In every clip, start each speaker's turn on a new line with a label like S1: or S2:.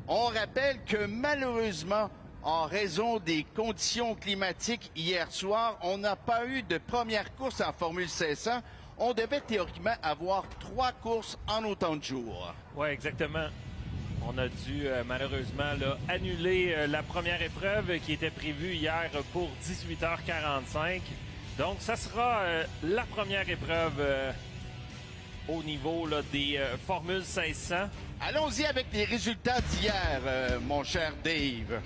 S1: On rappelle que malheureusement, en raison des conditions climatiques hier soir, on n'a pas eu de première course en Formule 1600. On devait théoriquement avoir 3 courses en autant de jours.
S2: Oui, exactement. On a dû malheureusement là, annuler la première épreuve qui était prévue hier pour 18h45. Donc, ça sera la première épreuve au niveau là, des Formules 1600.
S1: Allons-y avec les résultats d'hier, mon cher Dave.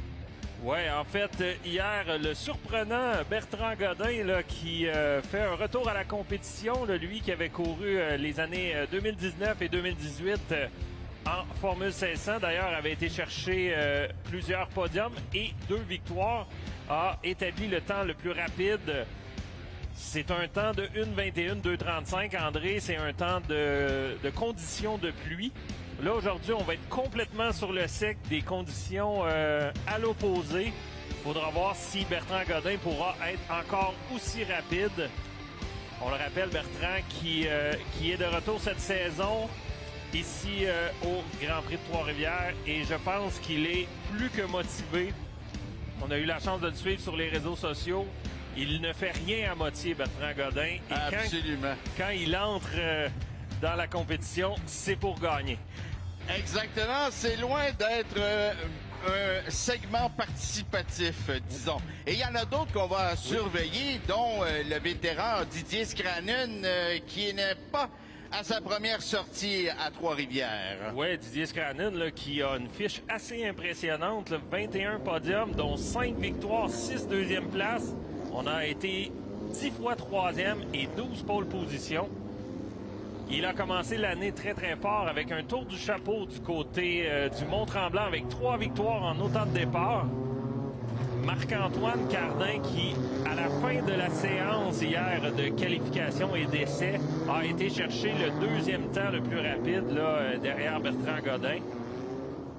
S2: Oui, en fait, hier, le surprenant Bertrand Godin là, qui fait un retour à la compétition, là, lui qui avait couru les années 2019 et 2018 en Formule 1600. D'ailleurs, avait été chercher plusieurs podiums et 2 victoires, a établi le temps le plus rapide. C'est un temps de 1:21,235, André. C'est un temps de conditions de pluie. Là, aujourd'hui, on va être complètement sur le sec, des conditions à l'opposé. Il faudra voir si Bertrand Godin pourra être encore aussi rapide. On le rappelle, Bertrand qui est de retour cette saison ici au Grand Prix de Trois-Rivières. Et je pense qu'il est plus que motivé. On a eu la chance de le suivre sur les réseaux sociaux. Il ne fait rien à moitié, Bertrand Godin. Et
S1: absolument.
S2: Quand il entre dans la compétition, c'est pour gagner.
S1: Exactement, c'est loin d'être un segment participatif, disons. Et il y en a d'autres qu'on va surveiller, dont le vétéran Didier Scranen, qui n'est pas à sa première sortie à Trois-Rivières.
S2: Oui, Didier Scranen, là, qui a une fiche assez impressionnante, là, 21 podiums, dont 5 victoires, 6 deuxièmes places. On a été 10 fois 3e et 12 pole positions. Il a commencé l'année très, très fort avec un tour du chapeau du côté du Mont-Tremblant avec 3 victoires en autant de départ. Marc-Antoine Cardin qui, à la fin de la séance hier de qualification et d'essai, a été chercher le 2e temps le plus rapide là, derrière Bertrand Godin.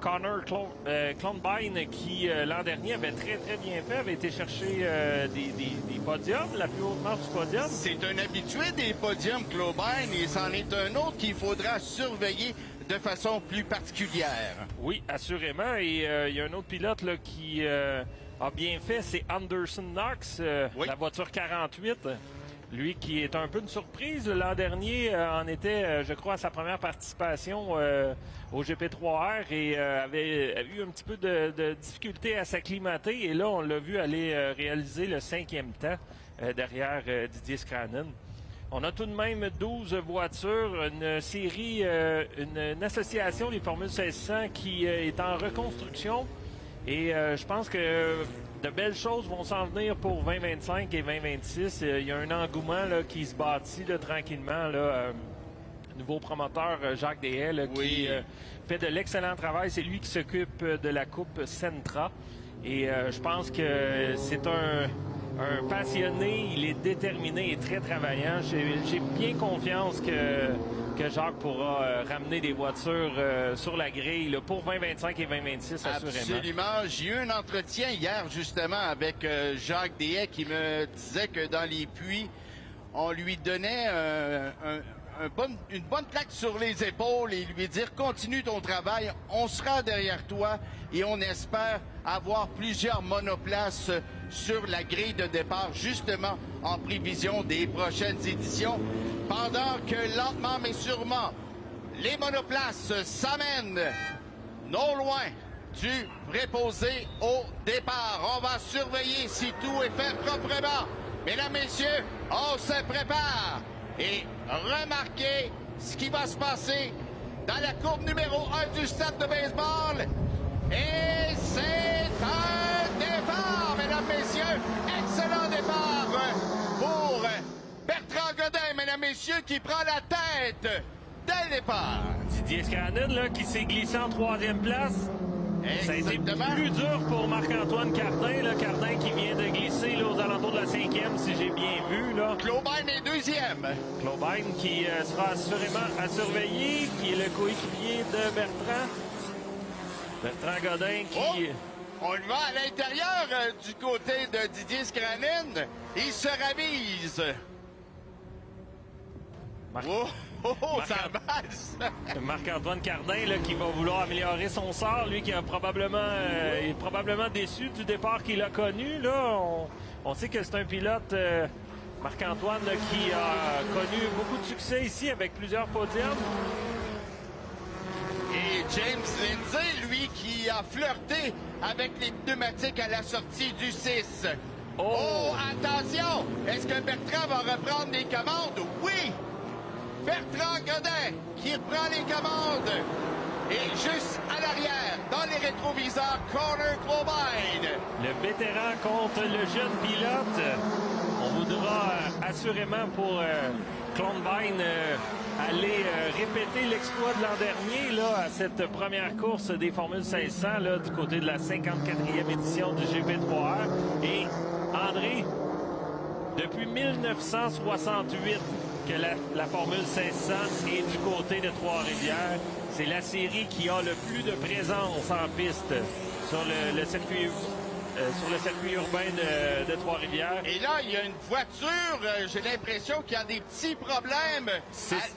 S2: Connor Clombine qui, l'an dernier, avait très, très bien fait, avait été chercher des podiums, la plus haute marche du podium.
S1: C'est un habitué des podiums, Clombine, et c'en est un autre qu'il faudra surveiller de façon plus particulière.
S2: Oui, assurément. Et il y a un autre pilote là, qui a bien fait, c'est Anderson Knox,
S1: oui.
S2: La voiture 48. Lui qui est un peu une surprise. L'an dernier en était, je crois, à sa première participation au GP3R et avait eu un petit peu de difficulté à s'acclimater. Et là, on l'a vu aller réaliser le 5e temps derrière Didier Scranen. On a tout de même 12 voitures, une série, une association des Formules 1600 qui est en reconstruction. Et je pense que de belles choses vont s'en venir pour 2025 et 2026. Il y a un engouement là, qui se bâtit là, tranquillement. Là, nouveau promoteur Jacques Deshaies là,
S1: oui.
S2: qui fait de l'excellent travail. C'est lui qui s'occupe de la Coupe Sentra. Et je pense que c'est un passionné, il est déterminé et très travaillant. J'ai bien confiance que Jacques pourra ramener des voitures sur la grille là, pour 2025 et 2026, assurément.
S1: Absolument. J'ai eu un entretien hier, justement, avec Jacques Deshaies qui me disait que dans les puits, on lui donnait une bonne claque sur les épaules et lui dire « Continue ton travail, on sera derrière toi et on espère avoir plusieurs monoplaces sur la grille de départ, justement en prévision des prochaines éditions. » Pendant que lentement mais sûrement, les monoplaces s'amènent non loin du préposé au départ. On va surveiller si tout est fait proprement. Mesdames, messieurs, on se prépare. Et remarquez ce qui va se passer dans la courbe numéro 1 du stade de baseball. Et c'est un départ, mesdames, messieurs. Excellent départ pour Bertrand Godin, mesdames, messieurs, qui prend la tête dès le départ.
S2: Didier Scranen, là, qui s'est glissé en 3e place.
S1: Exactement.
S2: Ça a été plus dur pour Marc-Antoine Cardin. Là, Cardin qui vient de glisser là, aux alentours de la 5e, si j'ai bien vu. Là.
S1: Clombine est 2e.
S2: Clombine qui sera assurément à surveiller, qui est le coéquipier de Bertrand. Bertrand Godin qui...
S1: Oh, on le voit à l'intérieur du côté de Didier Scranen. Il se ravise.
S2: Marc...
S1: Oh, ça passe!
S2: Marc-Antoine Cardin là, qui va vouloir améliorer son sort. Lui qui a est probablement déçu du départ qu'il a connu. Là. On sait que c'est un pilote, Marc-Antoine, qui a connu beaucoup de succès ici avec plusieurs podiums.
S1: Et James Lindsay, lui, qui a flirté avec les pneumatiques à la sortie du 6. Oh, attention! Est-ce que Bertrand va reprendre les commandes? Oui! Bertrand Godin qui reprend les commandes. Et juste à l'arrière, dans les rétroviseurs, Connor Clobine.
S2: Le vétéran contre le jeune pilote. On voudra assurément pour Clonbine aller répéter l'exploit de l'an dernier là, à cette première course des Formules 1500 là, du côté de la 54e édition du GP3R. Et André, depuis 1968 que la Formule 1500 est du côté de Trois-Rivières, c'est la série qui a le plus de présence en piste sur le circuit urbain de Trois-Rivières.
S1: Et là, il y a une voiture, j'ai l'impression qu'il y a des petits problèmes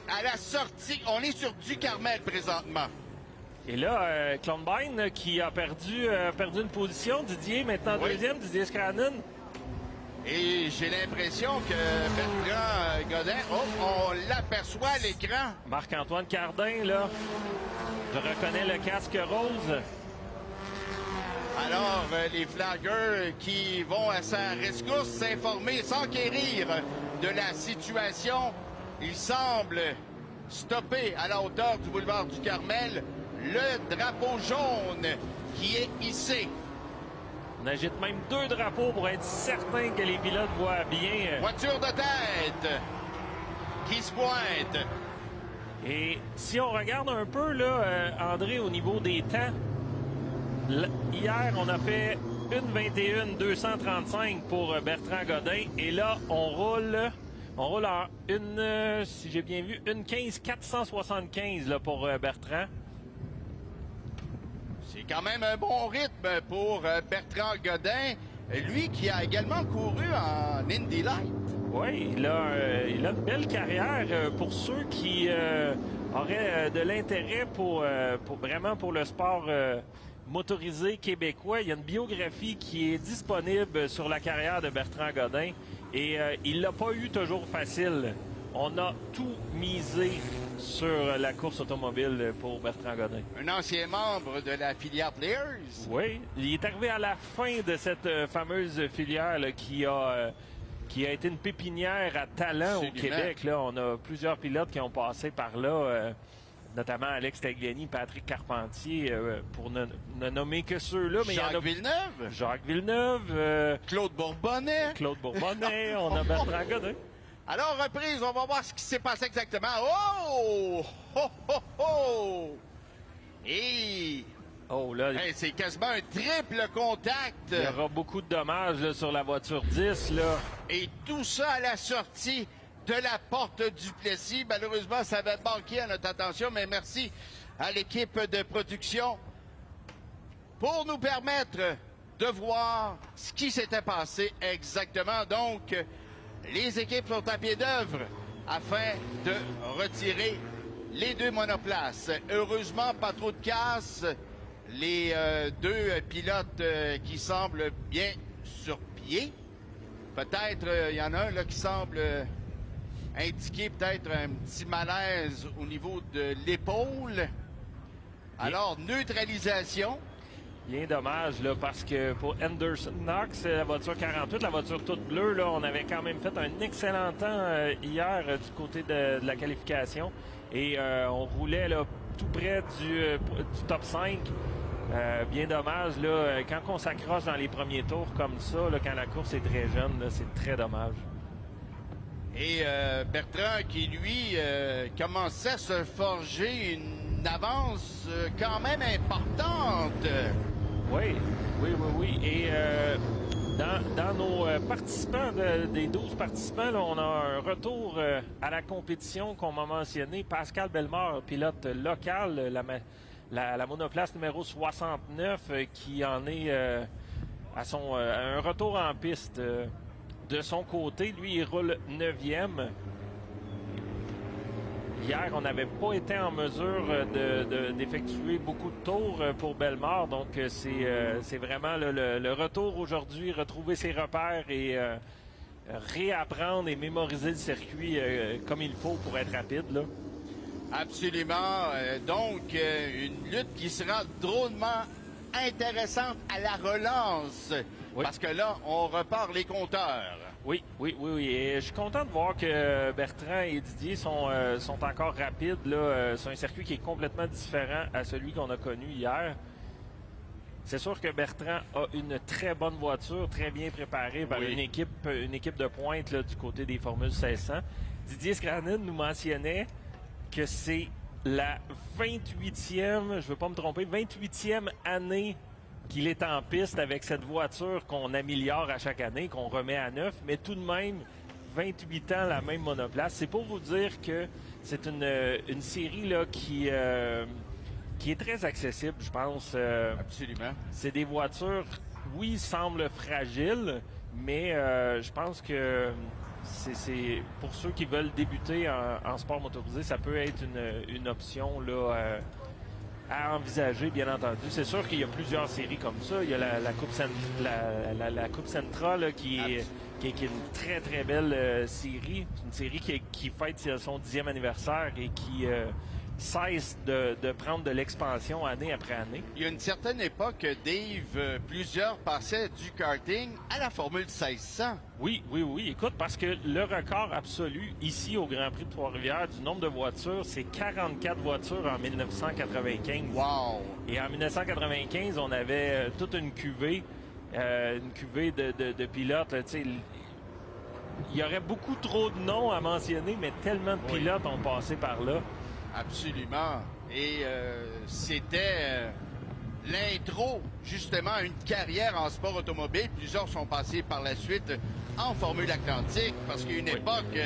S1: à la sortie. On est sur du Carmel présentement.
S2: Et là, Clonbine qui a perdu une position. Didier maintenant deuxième, Didier Scrannon.
S1: Et j'ai l'impression que Bertrand Godin, on l'aperçoit à l'écran.
S2: Marc-Antoine Cardin, là, je reconnais le casque rose.
S1: Alors, les flaggeurs qui vont à sa rescousse s'informer, s'enquérir de la situation. Il semble stopper à la hauteur du boulevard du Carmel le drapeau jaune qui est hissé.
S2: On agite même 2 drapeaux pour être certain que les pilotes voient bien.
S1: Voiture de tête qui se pointe.
S2: Et si on regarde un peu, là, André, au niveau des temps, hier, on a fait une 21-235 pour Bertrand Godin. Et là, on roule en une, si j'ai bien vu, une 15-475 là, pour Bertrand.
S1: C'est quand même un bon rythme pour Bertrand Godin, lui qui a également couru en Indy Light.
S2: Oui, il a une belle carrière pour ceux qui auraient de l'intérêt pour le sport motorisé québécois. Il y a une biographie qui est disponible sur la carrière de Bertrand Godin et il l'a pas eu toujours facile. On a tout misé sur la course automobile pour Bertrand Godin.
S1: Un ancien membre de la filière Players.
S2: Oui, il est arrivé à la fin de cette fameuse filière là, qui a été une pépinière à talent au Québec. Là. On a plusieurs pilotes qui ont passé par là, notamment Alex Tagliani, Patrick Carpentier, pour ne nommer que ceux-là. Mais Jacques Villeneuve.
S1: Claude Bourbonnais.
S2: On a Bertrand Godin.
S1: Alors, reprise, on va voir ce qui s'est passé exactement. Oh! Oh, oh, oh! Et...
S2: Oh là,
S1: c'est quasiment un triple contact.
S2: Il y aura beaucoup de dommages là, sur la voiture 10. Là.
S1: Et tout ça à la sortie de la porte du Plessis. Malheureusement, ça avait manqué à notre attention, mais merci à l'équipe de production pour nous permettre de voir ce qui s'était passé exactement. Donc, les équipes sont à pied d'œuvre afin de retirer les 2 monoplaces. Heureusement, pas trop de casse. Les 2 pilotes qui semblent bien sur pied. Peut-être, il y en a un là, qui semble indiquer peut-être un petit malaise au niveau de l'épaule. Alors, neutralisation.
S2: Bien dommage, là, parce que pour Anderson Knox, la voiture 48, la voiture toute bleue, là, on avait quand même fait un excellent temps hier du côté de la qualification. Et on roulait là, tout près du top 5. Bien dommage, là, quand on s'accroche dans les premiers tours comme ça, là, quand la course est très jeune, là, c'est très dommage.
S1: Et Bertrand qui, lui, commençait à se forger une avance quand même importante.
S2: Oui. Et dans nos participants, des 12 participants, là, on a un retour à la compétition qu'on m'a mentionné. Pascal Bellemare, pilote local, la monoplace numéro 69, qui en est à un retour en piste. De son côté, lui, il roule 9e. Hier, on n'avait pas été en mesure d'effectuer beaucoup de tours pour Bellemare. Donc, c'est vraiment le retour aujourd'hui, retrouver ses repères et réapprendre et mémoriser le circuit comme il faut pour être rapide, là.
S1: Absolument. Donc, une lutte qui sera drôlement intéressante à la relance.
S2: Oui.
S1: Parce que là, on repart les compteurs.
S2: Oui. Et je suis content de voir que Bertrand et Didier sont encore rapides, là. C'est un circuit qui est complètement différent à celui qu'on a connu hier. C'est sûr que Bertrand a une très bonne voiture, très bien préparée par une équipe de pointe là, du côté des Formules 1600. Didier Scranin nous mentionnait que c'est la 28e, je ne veux pas me tromper, 28e année qu'il est en piste avec cette voiture qu'on améliore à chaque année, qu'on remet à neuf, mais tout de même, 28 ans, la même monoplace. C'est pour vous dire que c'est une série là, qui est très accessible, je pense.
S1: Absolument.
S2: C'est des voitures, oui, semblent fragiles, mais je pense que c'est pour ceux qui veulent débuter en sport motorisé, ça peut être une option là, à envisager, bien entendu. C'est sûr qu'il y a plusieurs séries comme ça. Il y a la Coupe Sentra là, qui est une très, très belle série. Une série qui fête son 10e anniversaire et qui cesse de prendre de l'expansion année après année.
S1: Il y a une certaine époque, Dave, plusieurs passaient du karting à la Formule 1600.
S2: Oui. Écoute, parce que le record absolu ici au Grand Prix de Trois-Rivières du nombre de voitures, c'est 44 voitures en 1995.
S1: Wow!
S2: Et en 1995, on avait toute une cuvée de pilotes. Là, il y aurait beaucoup trop de noms à mentionner, mais tellement de pilotes ont passé par là.
S1: Absolument. Et c'était l'intro, justement, à une carrière en sport automobile. Plusieurs sont passés par la suite en Formule Atlantique, parce qu'il y a une époque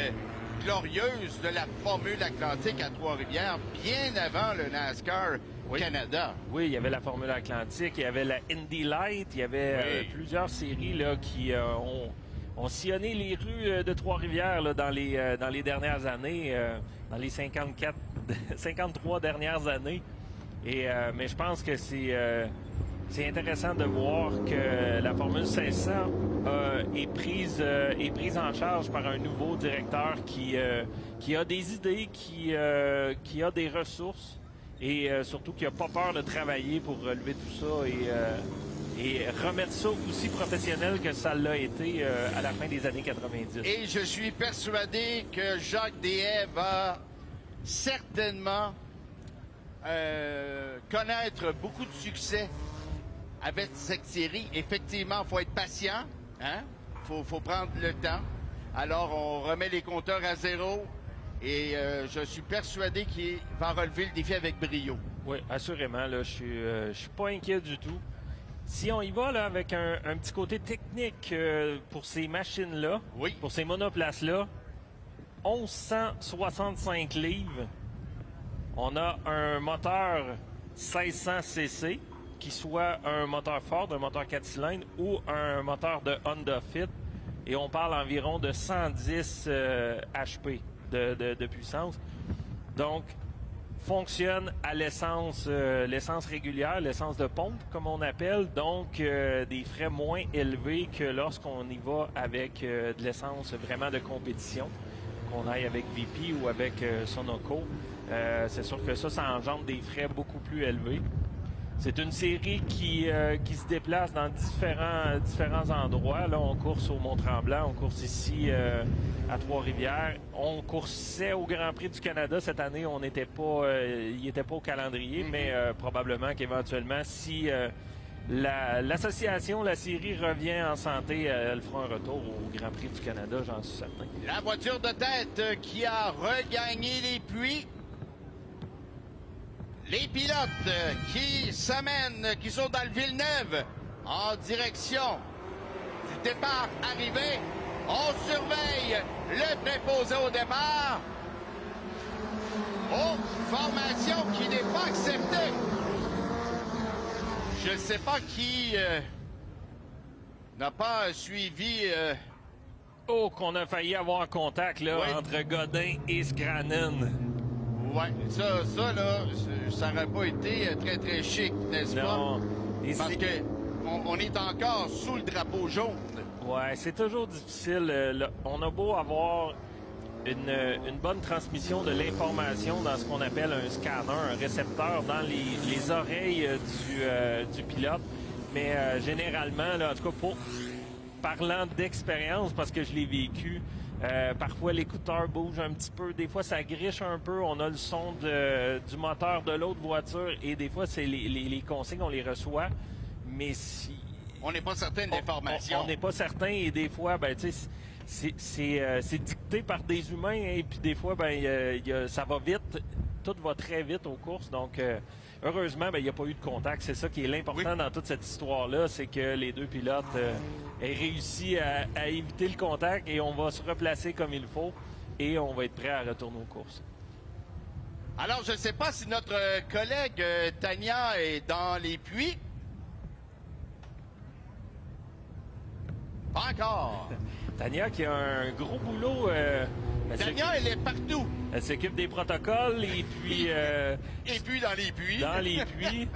S1: glorieuse de la Formule Atlantique à Trois-Rivières, bien avant le NASCAR Canada.
S2: Oui, il y avait la Formule Atlantique, il y avait la Indy Light, il y avait plusieurs séries là, qui ont sillonné les rues de Trois-Rivières là, dans les dernières années, dans les 53 dernières années. Mais je pense que c'est intéressant de voir que la Formule 1600 est prise en charge par un nouveau directeur qui a des idées, qui a des ressources et surtout qui n'a pas peur de travailler pour relever tout ça et remettre ça aussi professionnel que ça l'a été à la fin des années 90.
S1: Et je suis persuadé que Jacques Deshaies va certainement connaître beaucoup de succès avec cette série. Effectivement, il faut être patient, hein? Faut prendre le temps. Alors, on remet les compteurs à zéro et je suis persuadé qu'il va relever le défi avec brio.
S2: Oui, assurément. Là, je suis pas inquiet du tout. Si on y va là, avec un petit côté technique pour ces machines-là, pour ces monoplaces-là, 1165 livres. On a un moteur 1600 cc, qui soit un moteur Ford, un moteur 4 cylindres ou un moteur de Honda Fit. Et on parle environ de 110 HP de puissance. Donc, fonctionne à l'essence régulière, l'essence de pompe, comme on appelle. Donc, des frais moins élevés que lorsqu'on y va avec de l'essence vraiment de compétition, qu'on aille avec VP ou avec Sonoco. C'est sûr que ça engendre des frais beaucoup plus élevés. C'est une série qui se déplace dans différents endroits. Là, on course au Mont-Tremblant, on course ici à Trois-Rivières. On coursait au Grand Prix du Canada cette année. Il n'était pas au calendrier, mais probablement qu'éventuellement, si l'association, la série revient en santé, elle fera un retour au Grand Prix du Canada, j'en suis certain.
S1: La voiture de tête qui a regagné les puits. Les pilotes qui s'amènent, qui sont dans le Villeneuve, en direction du départ arrivé. On surveille le préposé au départ. Oh, formation qui n'est pas acceptée. Je ne sais pas qui n'a pas suivi...
S2: Oh, qu'on a failli avoir un contact là, entre Godin et Scranin.
S1: Ouais, ça là, ça n'aurait pas été très, très chic, n'est-ce pas?
S2: Non. Et
S1: Parce que on est encore sous le drapeau jaune.
S2: Ouais, c'est toujours difficile. On a beau avoir une bonne transmission de l'information dans ce qu'on appelle un scanner, un récepteur dans les oreilles du pilote. Mais généralement, là, en tout cas, parlant d'expérience, parce que je l'ai vécu, parfois l'écouteur bouge un petit peu, des fois ça griche un peu, on a le son du moteur de l'autre voiture et des fois c'est les consignes, on les reçoit, mais si...
S1: On n'est pas certain de l'information.
S2: On n'est pas certain et des fois, ben, tu sais, c'est dicté par des humains et puis des fois, ben, ça va vite, tout va très vite aux courses, donc... heureusement, ben, il n'y a pas eu de contact. C'est ça qui est l'important dans toute cette histoire-là, c'est que les deux pilotes aient réussi à éviter le contact et on va se replacer comme il faut et on va être prêt à retourner aux courses.
S1: Alors, je ne sais pas si notre collègue Tania est dans les puits. Pas encore.
S2: Tania qui a un gros boulot.
S1: Tania, elle est partout.
S2: Elle s'occupe des protocoles et puis...
S1: et puis dans les puits.
S2: Dans les puits.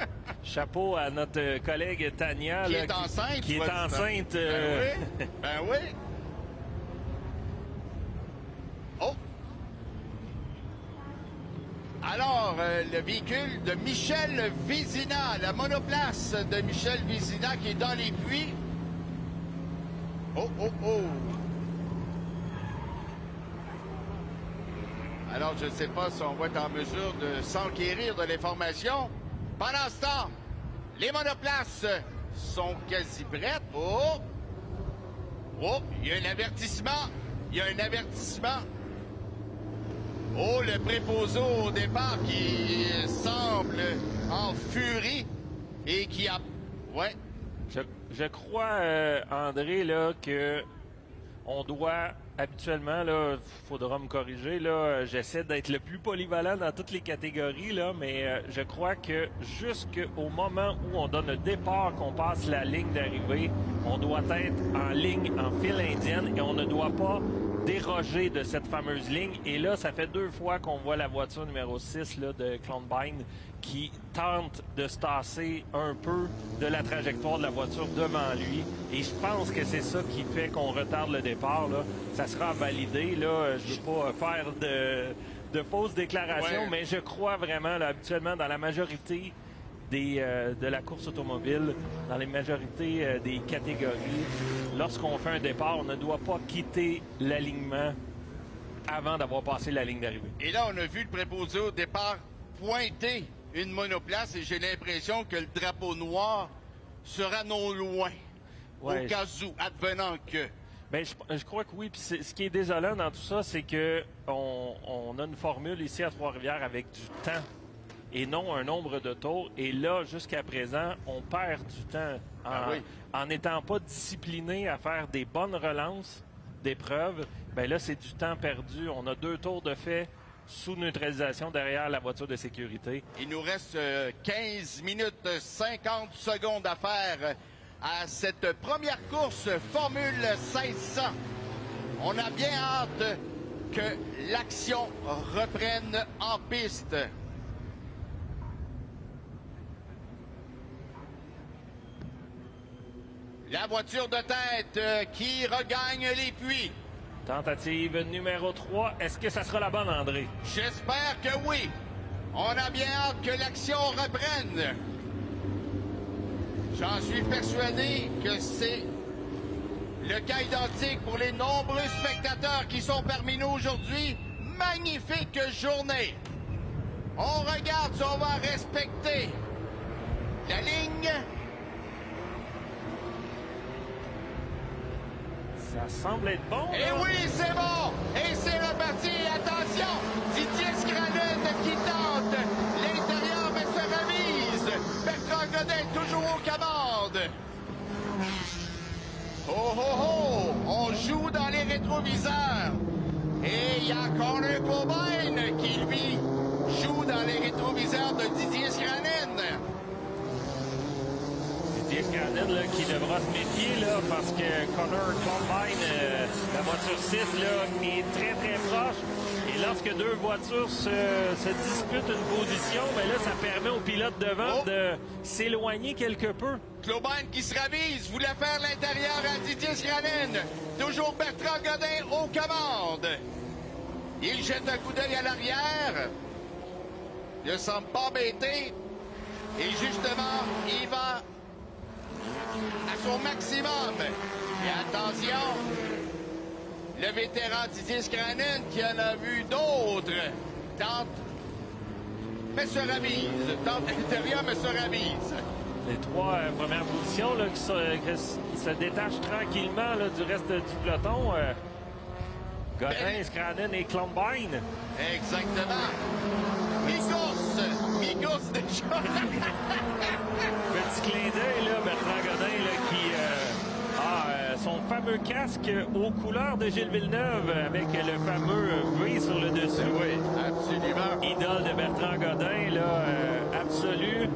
S2: Chapeau à notre collègue Tania.
S1: Qui est enceinte.
S2: Qui est enceinte.
S1: Ben oui. Ben oui. Oh. Alors, le véhicule de Michel Vézina, la monoplace de Michel Vézina qui est dans les puits. Oh, oh, oh. Alors, je ne sais pas si on va être en mesure de s'enquérir de l'information. Pendant ce temps, les monoplaces sont quasi prêtes. Oh! Oh! Il y a un avertissement. Il y a un avertissement. Oh, le préposé au départ qui semble en furie et qui a... Ouais.
S2: Je crois, André, là, que on doit habituellement, là, faudra me corriger, là, j'essaie d'être le plus polyvalent dans toutes les catégories, là, mais je crois que jusqu'au moment où on donne le départ, qu'on passe la ligne d'arrivée, on doit être en ligne, en file indienne, et on ne doit pas déroger de cette fameuse ligne. Et là, ça fait 2 fois qu'on voit la voiture numéro 6 là, de Clombine qui tente de se tasser un peu de la trajectoire de la voiture devant lui. Et je pense que c'est ça qui fait qu'on retarde le départ. Là. Ça sera validé. Là. Je ne veux pas faire de fausses déclarations, mais je crois vraiment, là, habituellement, dans la majorité de la course automobile, dans les majorités des catégories, lorsqu'on fait un départ, on ne doit pas quitter l'alignement avant d'avoir passé la ligne d'arrivée.
S1: Et là, on a vu le préposé au départ pointer une monoplace et j'ai l'impression que le drapeau noir sera non loin, au cas où, advenant que...
S2: Bien, je crois que oui. Puis ce qui est désolant dans tout ça, c'est que on a une formule ici à Trois-Rivières avec du temps et non un nombre de tours. Et là, jusqu'à présent, on perd du temps en n'étant pas discipliné à faire des bonnes relances d'épreuves. Bien là, c'est du temps perdu. On a 2 tours de fait sous neutralisation derrière la voiture de sécurité.
S1: Il nous reste 15 minutes 50 secondes à faire à cette première course Formule 1600. On a bien hâte que l'action reprenne en piste. La voiture de tête qui regagne les puits.
S2: Tentative numéro 3. Est-ce que ça sera la bonne, André?
S1: J'espère que oui. On a bien hâte que l'action reprenne. J'en suis persuadé que c'est le cas identique pour les nombreux spectateurs qui sont parmi nous aujourd'hui. Magnifique journée. On regarde si on va respecter la ligne.
S2: Ça semble être bon.
S1: Et oui, c'est bon! Et c'est reparti. Attention! Didier Scranen qui tente. L'intérieur, mais se remise. Bertrand Godin toujours aux commandes. Oh, oh, oh! On joue dans les rétroviseurs. Et il y a Connor Cobain qui, lui, joue dans les rétroviseurs de Didier Scranen.
S2: Scranen là, qui devra se méfier là, parce que Connor Combine, la voiture 6, là, est très très proche. Et lorsque deux voitures se disputent une position, ben là, ça permet au pilote devant de s'éloigner quelque peu.
S1: Clobine qui se ravise, voulait faire l'intérieur à Didier Scranen. Toujours Bertrand Godin aux commandes. Il jette un coup d'œil à l'arrière. Il ne semble pas embêté. Et justement, il va à son maximum. Et attention, le vétéran Didier Scranen, qui en a vu d'autres, tente, mais se ravise. Tente l'intérieur, mais se ravise.
S2: Les trois premières positions là, qui se détachent tranquillement là, du reste du peloton. Godin, Scranen et Clombine.
S1: Exactement. Mikos déjà.
S2: Petit clin d'œil, là, Bertrand Godin là, qui a son fameux casque aux couleurs de Gilles Villeneuve avec le fameux V sur le dessus.
S1: Oui, absolument.
S2: Idole de Bertrand Godin, là, absolu.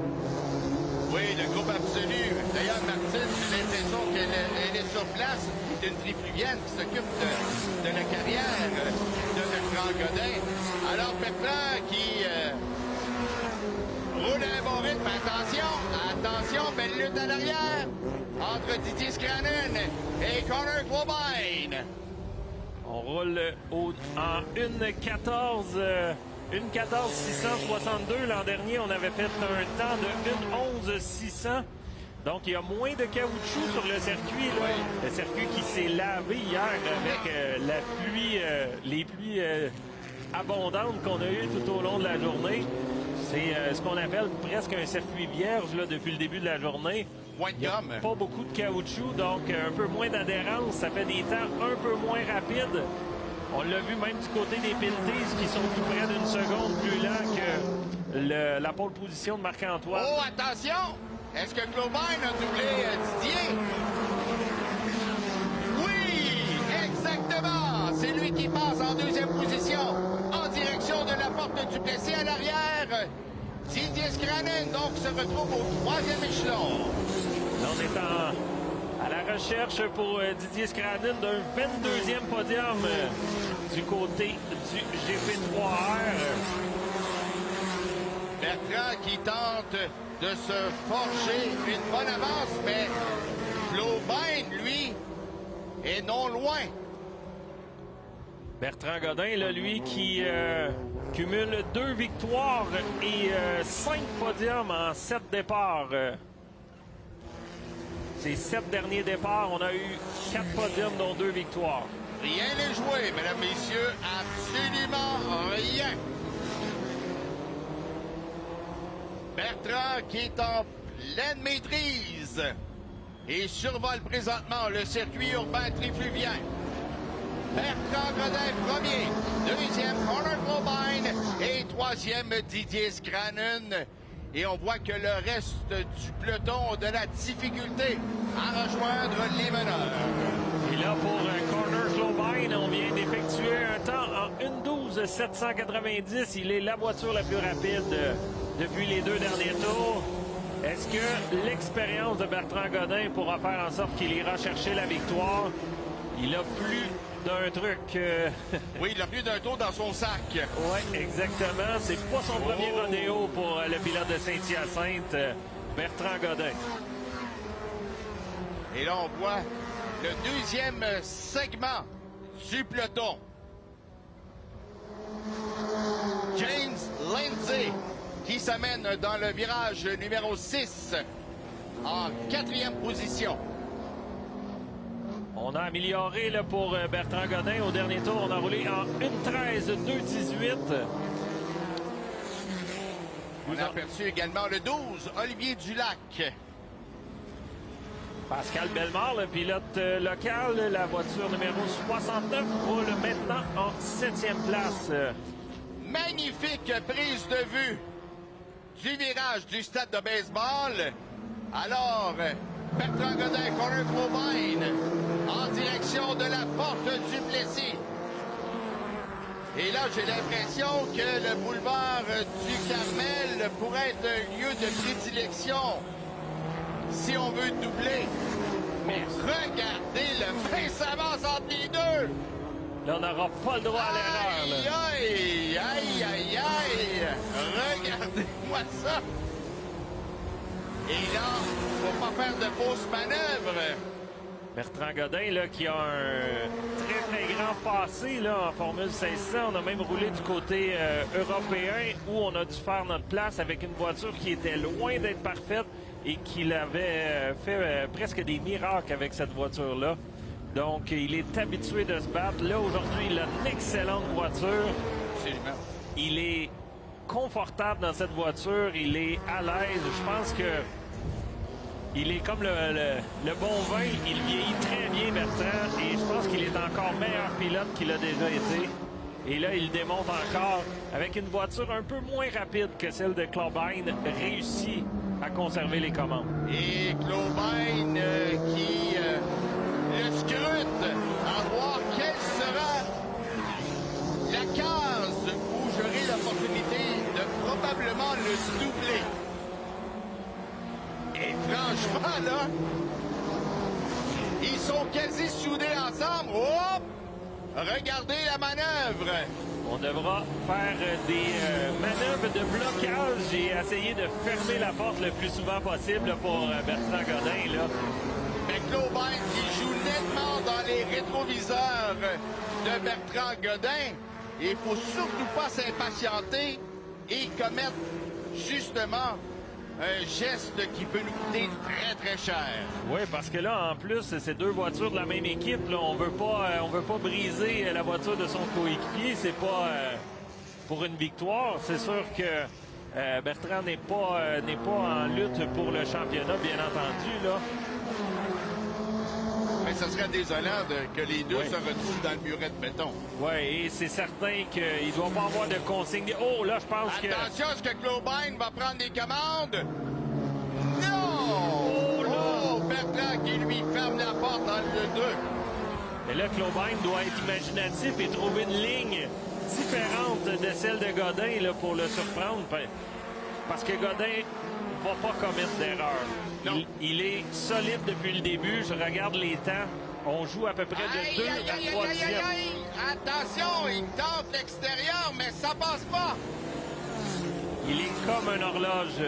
S1: Oui, le groupe absolu. D'ailleurs, Martine, j'ai l'impression qu'elle est sur place. C'est une trifluvienne qui s'occupe de la carrière de Bertrand Godin. Alors, Bertrand qui roule à un bon rythme. Attention, belle lutte à l'arrière entre Didier Scranen et Connor Clobine.
S2: On roule en 1:14. 1:14,662. L'an dernier, on avait fait un temps de 1:11,600. Donc, il y a moins de caoutchouc sur le circuit. Là.
S1: Oui.
S2: Le circuit qui s'est lavé hier avec la pluie, les pluies abondantes qu'on a eues tout au long de la journée. C'est ce qu'on appelle presque un circuit vierge là, depuis le début de la journée. Il n'y a pas beaucoup de caoutchouc, donc un peu moins d'adhérence. Ça fait des temps un peu moins rapides. On l'a vu même du côté des penalties qui sont plus près d'une seconde plus lents que la pole position de Marc-Antoine.
S1: Oh, attention! Est-ce que Clobine a doublé Didier? Oui, exactement! C'est lui qui passe en deuxième position en direction de la porte du Plessis à l'arrière. Didier Scranen, donc, se retrouve au troisième échelon.
S2: Là, on est à la recherche pour Didier Scranen d'un 22e podium du côté du GP3R.
S1: Bertrand qui tente de se forger une bonne avance, mais Clobine, lui, est non loin.
S2: Bertrand Godin, là, lui, qui cumule 2 victoires et 5 podiums en 7 départs. Ces 7 derniers départs, on a eu 4 podiums, dont 2 victoires.
S1: Rien n'est joué, mesdames, messieurs, absolument rien. Bertrand qui est en pleine maîtrise et survole présentement le circuit urbain trifluvien. Bertrand Godin premier, deuxième Connor Clobine et troisième Didier Scranen. Et on voit que le reste du peloton a de la difficulté à rejoindre les meneurs.
S2: Et là, pour Connor Clobine, on vient d'effectuer un temps en 1:12,790. Il est la voiture la plus rapide depuis les 2 derniers tours. Est-ce que l'expérience de Bertrand Godin pourra faire en sorte qu'il ira chercher la victoire? Il a plus d'un truc.
S1: Oui, il a plus d'un tour dans son sac.
S2: Oui, exactement. C'est pas son premier rodéo pour le pilote de Saint-Hyacinthe, Bertrand Godin.
S1: Et là, on voit le deuxième segment du peloton. James Lindsay qui s'amène dans le virage numéro 6 en 4e position.
S2: On a amélioré là, pour Bertrand Godin. Au dernier tour, on a roulé en 1:13,218.
S1: On a aperçu également le 12, Olivier Dulac.
S2: Pascal Bellemare, le pilote local, la voiture numéro 69, roule maintenant en 7e place.
S1: Magnifique prise de vue du virage du stade de baseball. Alors, Bertrand Godin, Connor Clobine, en direction de la porte du Plessis. Et là, j'ai l'impression que le boulevard du Carmel pourrait être un lieu de prédilection si on veut doubler. Mais regardez le fin s'avance entre les deux.
S2: Là, on n'aura pas le droit à l'erreur.
S1: Aïe, aïe, aïe, aïe. Regardez-moi ça. Et là, faut pas faire de fausses manœuvres.
S2: Bertrand Godin, là, qui a un très grand passé là, en Formule 1600. On a même roulé du côté européen où on a dû faire notre place avec une voiture qui était loin d'être parfaite et qu'il avait fait presque des miracles avec cette voiture-là. Donc, il est habitué de se battre. Là, aujourd'hui, il a une excellente voiture.
S1: Absolument.
S2: Il est confortable dans cette voiture. Il est à l'aise. Je pense que il est comme le bon vin. Il vieillit très bien, Bertrand. Et je pense qu'il est encore meilleur pilote qu'il a déjà été. Et là, il démontre encore, avec une voiture un peu moins rapide que celle de Clubbein, réussit à conserver les commandes.
S1: Et Clubbein qui le scrute à voir quelle sera la case où j'aurai l'opportunité de probablement le doubler. Et franchement, là, ils sont quasi soudés ensemble. Hop! Regardez la manœuvre.
S2: On devra faire des manœuvres de blocage et essayer de fermer la porte le plus souvent possible pour Bertrand Godin. Là.
S1: Mais Clubbein qui joue nettement dans les rétroviseurs de Bertrand Godin. Et il faut surtout pas s'impatienter et commettre justement un geste qui peut nous coûter très cher.
S2: Oui, parce que là, en plus, c'est deux voitures de la même équipe. Là. On veut pas briser la voiture de son coéquipier. C'est pas pour une victoire. C'est sûr que Bertrand n'est pas en lutte pour le championnat, bien entendu. Là.
S1: Mais ce serait désolant que les deux se retrouvent dans le muret de béton.
S2: Oui, et c'est certain qu'il ne doit pas avoir de consigne. Oh, là, je pense que...
S1: Attention, est-ce que Clubbein va prendre les commandes? Non! Oh, Bertrand qui lui ferme la porte dans le 2.
S2: Mais là, Clubbein doit être imaginatif et trouver une ligne différente de celle de Godin là, pour le surprendre. Parce que Godin ne va pas commettre d'erreur. Il est solide depuis le début. Je regarde les temps. On joue à peu près de 2 à 3 dixièmes.
S1: Attention, il tente l'extérieur, mais ça passe pas.
S2: Il est comme une horloge,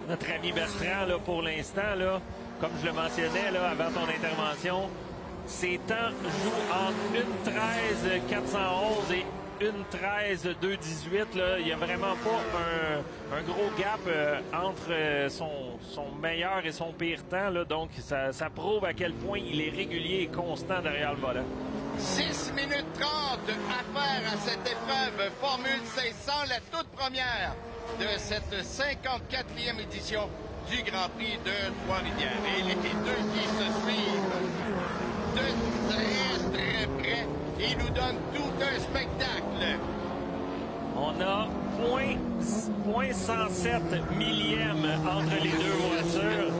S2: notre ami Bertrand, là, pour l'instant. Là, comme je le mentionnais là, avant ton intervention, ses temps jouent entre 1:13 411 et 1:13 2:18. Là. Il n'y a vraiment pas un gros gap entre son meilleur et son pire temps. Là. Donc, ça prouve à quel point il est régulier et constant derrière le volant.
S1: 6 minutes 30 à faire à cette épreuve Formule 1600, la toute première de cette 54e édition du Grand Prix de Trois-Rivières. Et les deux qui se suivent de très près. Il nous donne tout un spectacle.
S2: On a 0.107 millième entre les deux voitures.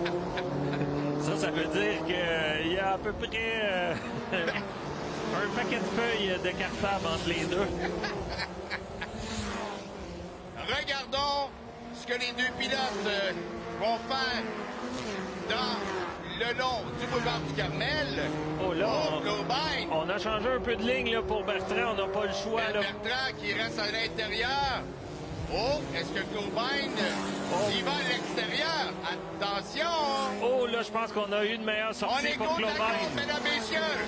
S2: Ça veut dire qu'il y a à peu près un paquet de feuilles de cartable entre les deux.
S1: Regardons ce que les deux pilotes vont faire dans le long du boulevard du Carmel.
S2: Oh là,
S1: Clubbein.
S2: on a changé un peu de ligne là, pour Bertrand. On n'a pas le choix. Là.
S1: Bertrand qui reste à l'intérieur. Oh, est-ce que Clubbein il va à l'extérieur? Attention!
S2: Oh là, je pense qu'on a eu une meilleure sortie pour Clubbein.
S1: On est côte à côte, mesdames, messieurs.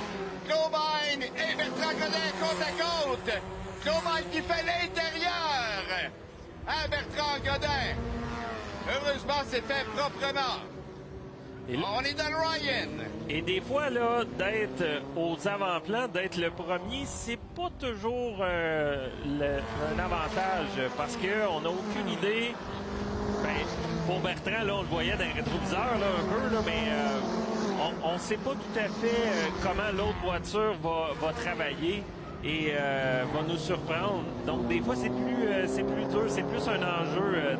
S1: Clubbein et Bertrand Godin côte à côte. Clubbein qui fait l'intérieur à Bertrand Godin. Heureusement, c'est fait proprement. On est dans le Ryan.
S2: Et des fois, là, d'être aux avant-plans, d'être le premier, c'est pas toujours un avantage parce qu'on n'a aucune idée. Ben, pour Bertrand, là, on le voyait dans les rétroviseurs là, un peu, là, mais on ne sait pas tout à fait comment l'autre voiture va travailler et va nous surprendre. Donc, des fois, c'est plus dur, c'est plus un enjeu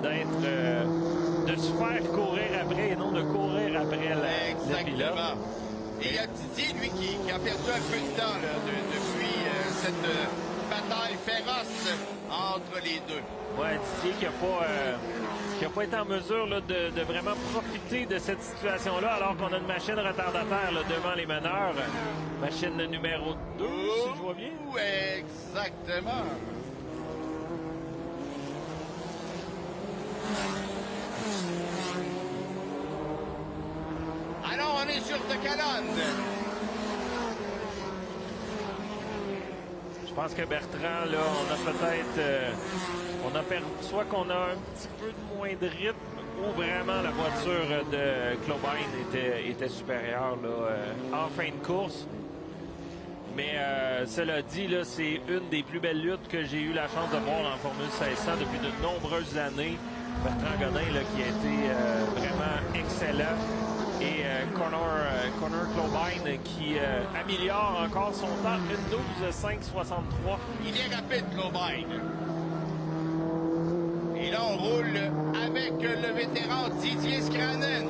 S2: de se faire courir après et non de courir après le pilote.
S1: Et il y a Didier, lui, qui a perdu un peu de temps là, depuis cette bataille féroce entre les deux.
S2: Ouais, Didier qui n'a pas été en mesure là, de vraiment profiter de cette situation-là, alors qu'on a une machine retardataire là, devant les meneurs. Machine numéro 2, si je vois bien.
S1: Exactement. Alors, on est sur De Calonne.
S2: Je pense que Bertrand, là, on a peut-être... on a perdu, soit qu'on a un petit peu de moins de rythme, ou vraiment la voiture de Clobine était supérieure là, en fin de course. Mais cela dit, là, c'est une des plus belles luttes que j'ai eu la chance de voir en Formule 1600 depuis de nombreuses années. Bertrand Godin là, qui a été vraiment excellent. Et Connor Clobine qui améliore encore son temps, une 12,563.
S1: Il est rapide, Clobine. Et là, on roule avec le vétéran Didier Scranen.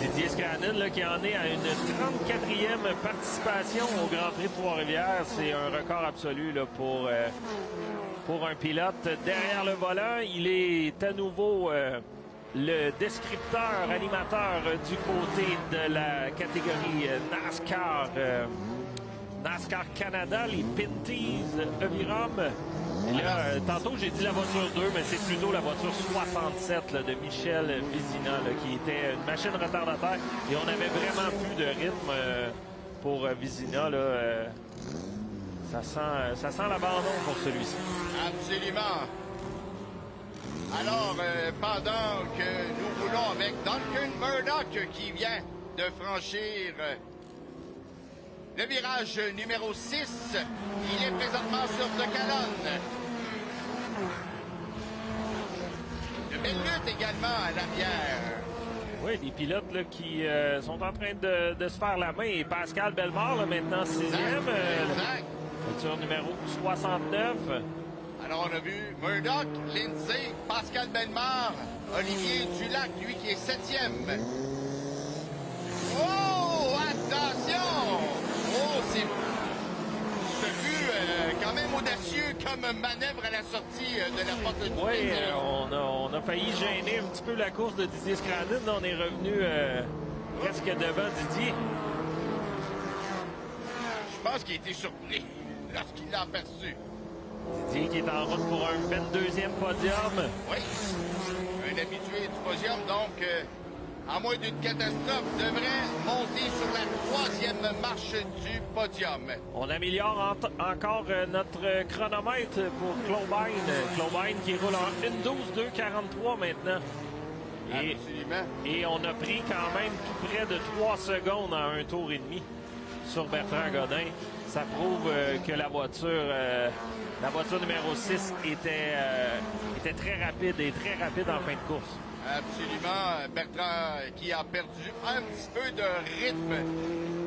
S2: Didier Scranen là, qui en est à une 34e participation au Grand Prix de Trois-Rivières. C'est un record absolu là, pour un pilote. Derrière le volant, il est à nouveau le descripteur, animateur du côté de la catégorie NASCAR. NASCAR Canada, les Pinties Evirom. Là, tantôt, j'ai dit la voiture 2, mais c'est plutôt la voiture 67 là, de Michel Vizina, là, qui était une machine retardataire. Et on avait vraiment plus de rythme pour Vizina. Là, ça sent l'abandon pour celui-ci.
S1: Absolument. Alors, pendant que nous roulons avec Duncan Murdoch qui vient de franchir le virage numéro 6, il est présentement sur De Calonne. De belles luttes également à l'arrière.
S2: Oui, des pilotes là, qui sont en train de se faire la main. Et Pascal Bellemare, là, maintenant 6e.
S1: Exact.
S2: Voiture numéro 69.
S1: Alors, on a vu Murdoch, Lindsay, Pascal Bellemare, Olivier Dulac, lui qui est 7e. Oh, attention! Oh, c'est quand même audacieux comme manœuvre à la sortie de la porte du
S2: Oui, on a failli gêner un petit peu la course de Didier Scranen. On est revenu presque devant Didier.
S1: Je pense qu'il a été surpris lorsqu'il l'a aperçu.
S2: Didier qui est en route pour un 22e podium.
S1: Oui, un habitué du podium, donc, à moins d'une catastrophe, devrait monter sur la 3e marche du podium.
S2: On améliore encore notre chronomètre pour Clobine. Clobine qui roule en 1:12,243 maintenant.
S1: Absolument.
S2: Et on a pris quand même tout près de 3 secondes en un tour et demi sur Bertrand Godin. Ça prouve que la voiture numéro 6 était très rapide et très rapide en fin de course.
S1: Absolument. Bertrand qui a perdu un petit peu de rythme.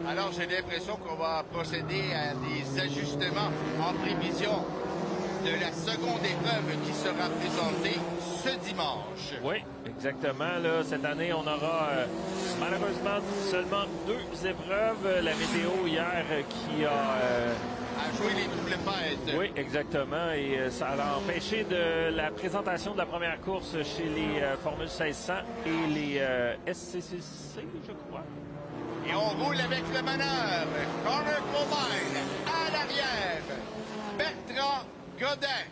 S1: Alors, j'ai l'impression qu'on va procéder à des ajustements en prévision de la seconde épreuve qui sera présentée ce dimanche.
S2: Oui, exactement. Là, cette année, on aura malheureusement seulement 2 épreuves. La météo hier qui a
S1: joué les doubles fêtes.
S2: Oui, exactement. Et ça a empêché de la présentation de la première course chez les Formule 1600 et les SCCC, je crois.
S1: Et on roule avec le meneur. Connor Clobine à l'arrière. Bertrand Godin.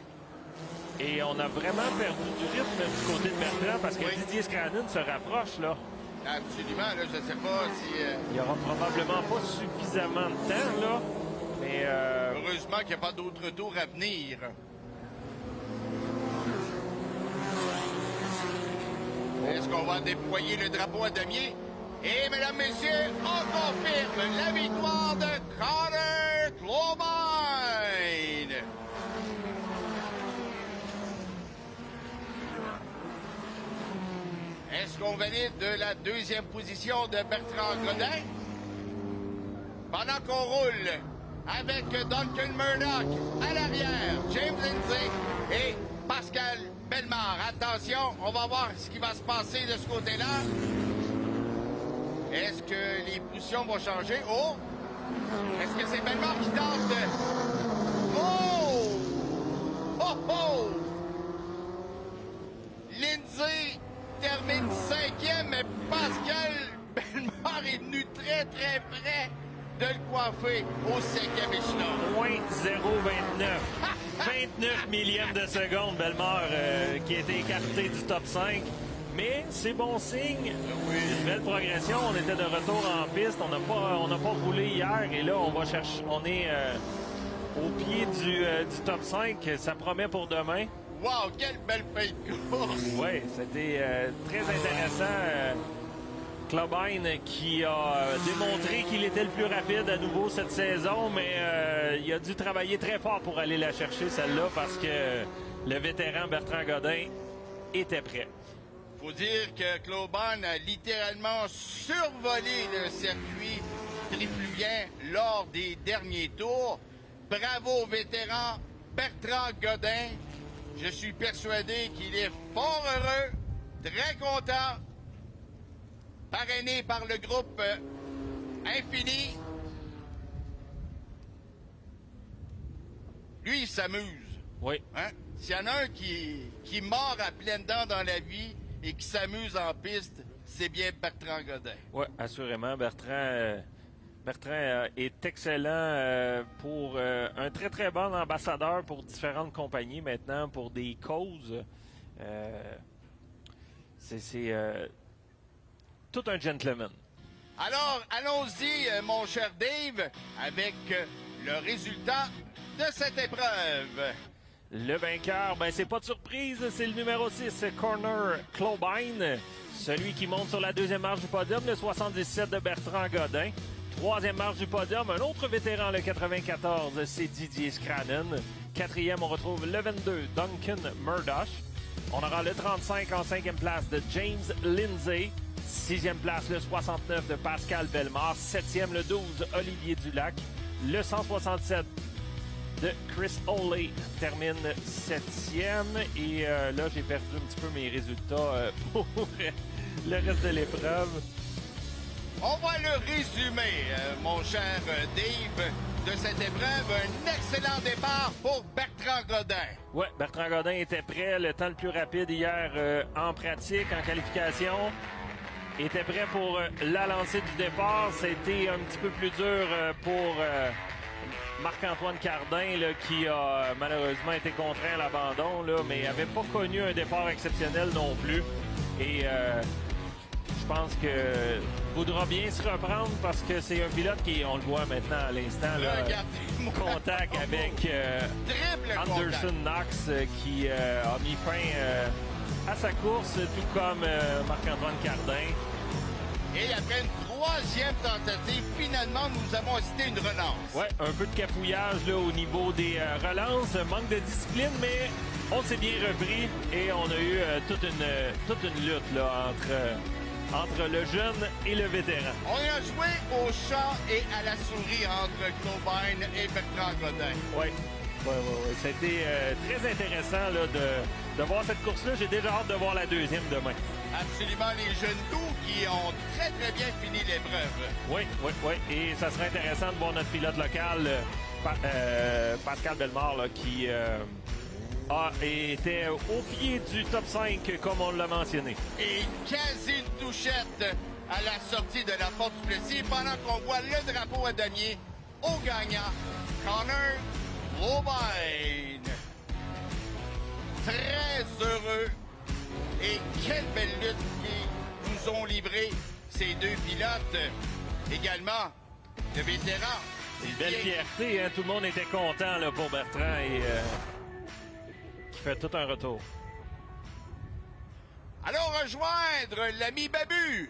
S2: Et on a vraiment perdu du rythme du côté de Bertrand parce que Didier Scranen se rapproche, là.
S1: Absolument, là, je ne sais pas si...
S2: Il n'y aura probablement pas suffisamment de temps, là. Mais
S1: heureusement qu'il n'y a pas d'autres tours à venir. Est-ce qu'on va déployer le drapeau à damier? Et, mesdames, messieurs, on confirme la victoire de Connor Clobine. Est-ce qu'on valide de la 2e position de Bertrand Godin? Pendant qu'on roule avec Duncan Murdoch à l'arrière, James Lindsay et Pascal Bellemare. Attention, on va voir ce qui va se passer de ce côté-là. Est-ce que les positions vont changer? Oh! Est-ce que c'est Bellemare qui tente? Oh! Oh oh! Lindsay termine 5e, mais Pascal Bellemare est venu très près de le coiffer au 5e échelon.
S2: Point 0,29. 29 millièmes de seconde, Bellemare qui a été écarté du top 5. Mais c'est bon signe. Une belle progression. On était de retour en piste. On n'a pas roulé hier. Et là, on va chercher. On est au pied du top 5. Ça promet pour demain.
S1: Wow, quelle belle fin de course!
S2: Oui, c'était très intéressant. Clubine qui a démontré qu'il était le plus rapide à nouveau cette saison, mais il a dû travailler très fort pour aller la chercher, celle-là, parce que le vétéran Bertrand Godin était prêt.
S1: Faut dire que Clubine a littéralement survolé le circuit trifluvien lors des derniers tours. Bravo au vétéran Bertrand Godin. Je suis persuadé qu'il est fort heureux, très content, parrainé par le groupe Infini. Lui, il s'amuse.
S2: Oui.
S1: Hein? S'il y en a un qui mord à pleines dents dans la vie et qui s'amuse en piste, c'est bien Bertrand Godin.
S2: Oui, assurément. Bertrand est excellent pour un très bon ambassadeur pour différentes compagnies maintenant, pour des causes. C'est tout un gentleman.
S1: Alors, allons-y, mon cher Dave, avec le résultat de cette épreuve.
S2: Le vainqueur, ben c'est pas de surprise, c'est le numéro 6, Corner Clubine. Celui qui monte sur la deuxième marche du podium, le 77 de Bertrand Godin. Troisième marche du podium, un autre vétéran, le 94, c'est Didier Scranen. Quatrième, on retrouve le 22, Duncan Murdoch. On aura le 35 en cinquième place de James Lindsay. Sixième place, le 69 de Pascal Bellemare. Septième, le 12, Olivier Dulac. Le 167 de Chris Oley termine septième. Et là, j'ai perdu un petit peu mes résultats pour le reste de l'épreuve.
S1: On va le résumer, mon cher Dave, de cette épreuve. Un excellent départ pour Bertrand Godin.
S2: Oui, Bertrand Godin était prêt. Le temps le plus rapide hier en pratique, en qualification. Était prêt pour la lancée du départ. C'était un petit peu plus dur pour Marc-Antoine Cardin, là, qui a malheureusement été contraint à l'abandon, là, mais n'avait pas connu un départ exceptionnel non plus. Et je pense que voudra bien se reprendre parce que c'est un pilote qui, on le voit maintenant à l'instant, contact avec Anderson Knox qui a mis fin à sa course, tout comme Marc-Antoine Cardin.
S1: Et après une troisième tentative, finalement, nous avons assisté une relance.
S2: Oui, un peu de cafouillage là, au niveau des relances, manque de discipline, mais on s'est bien repris et on a eu toute une lutte là, entre le jeune et le vétéran.
S1: On a joué au chat et à la souris entre Clubine et Bertrand Godin.
S2: Oui. C'était très intéressant là, de voir cette course-là. J'ai déjà hâte de voir la deuxième demain.
S1: Absolument, les jeunes loups qui ont très bien fini l'épreuve.
S2: Oui. Et ça serait intéressant de voir notre pilote local, Pascal Bellemare, là, qui était au pied du top 5, comme on l'a mentionné.
S1: Et quasi une touchette à la sortie de la porte du Plessis pendant qu'on voit le drapeau à damier au gagnant, Connor Clubine. Très heureux. Et quelle belle lutte qu'ils nous ont livré ces deux pilotes. Également, le vétéran.
S2: Une belle fierté, hein? Tout le monde était content là, pour Bertrand et qui fait tout un retour.
S1: Allons rejoindre l'ami Babu.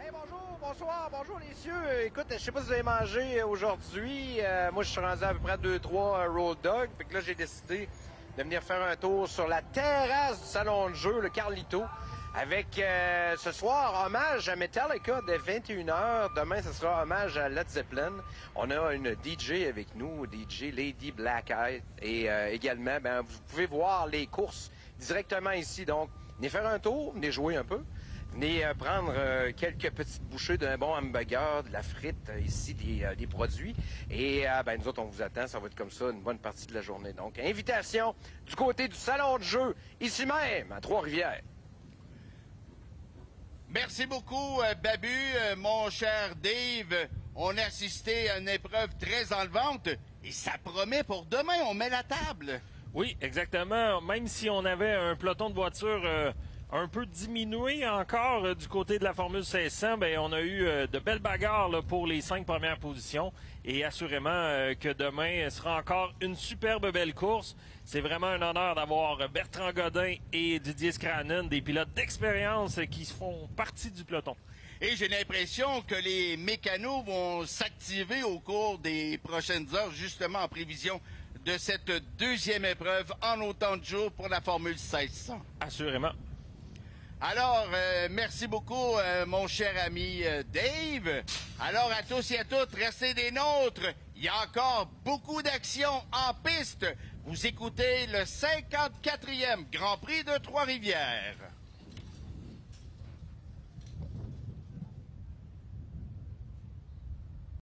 S3: Hey, bonjour les cieux. Écoute, je sais pas si vous avez mangé aujourd'hui. Moi, je suis rendu à peu près 2-3 Road Dog. Fait que là, j'ai décidé de venir faire un tour sur la terrasse du salon de jeu, le Carlito, avec ce soir, hommage à Metallica dès 21h. Demain, ce sera hommage à Led Zeppelin. On a une DJ avec nous, DJ Lady Black Eye. Et également, vous pouvez voir les courses directement ici. Donc, venez faire un tour, venez jouer un peu. Venez prendre quelques petites bouchées d'un bon hamburger, de la frite, ici, des produits. Et ben, nous autres, on vous attend. Ça va être comme ça une bonne partie de la journée. Donc, invitation du côté du salon de jeu, ici même, à Trois-Rivières.
S1: Merci beaucoup, Babu, mon cher Dave. On a assisté à une épreuve très enlevante et ça promet pour demain. On met la table.
S2: Oui, exactement. Même si on avait un peloton de voitures un peu diminué encore du côté de la Formule 1600, ben, on a eu de belles bagarres là, pour les 5 premières positions. Et assurément que demain sera encore une superbe belle course. C'est vraiment un honneur d'avoir Bertrand Godin et Didier Scranen, des pilotes d'expérience qui font partie du peloton.
S1: Et j'ai l'impression que les mécanos vont s'activer au cours des prochaines heures, justement en prévision de cette deuxième épreuve en autant de jours pour la Formule 1600.
S2: Assurément.
S1: Alors, merci beaucoup, mon cher ami Dave. Alors, à tous et à toutes, restez des nôtres. Il y a encore beaucoup d'actions en piste. Vous écoutez le 54e Grand Prix de Trois-Rivières.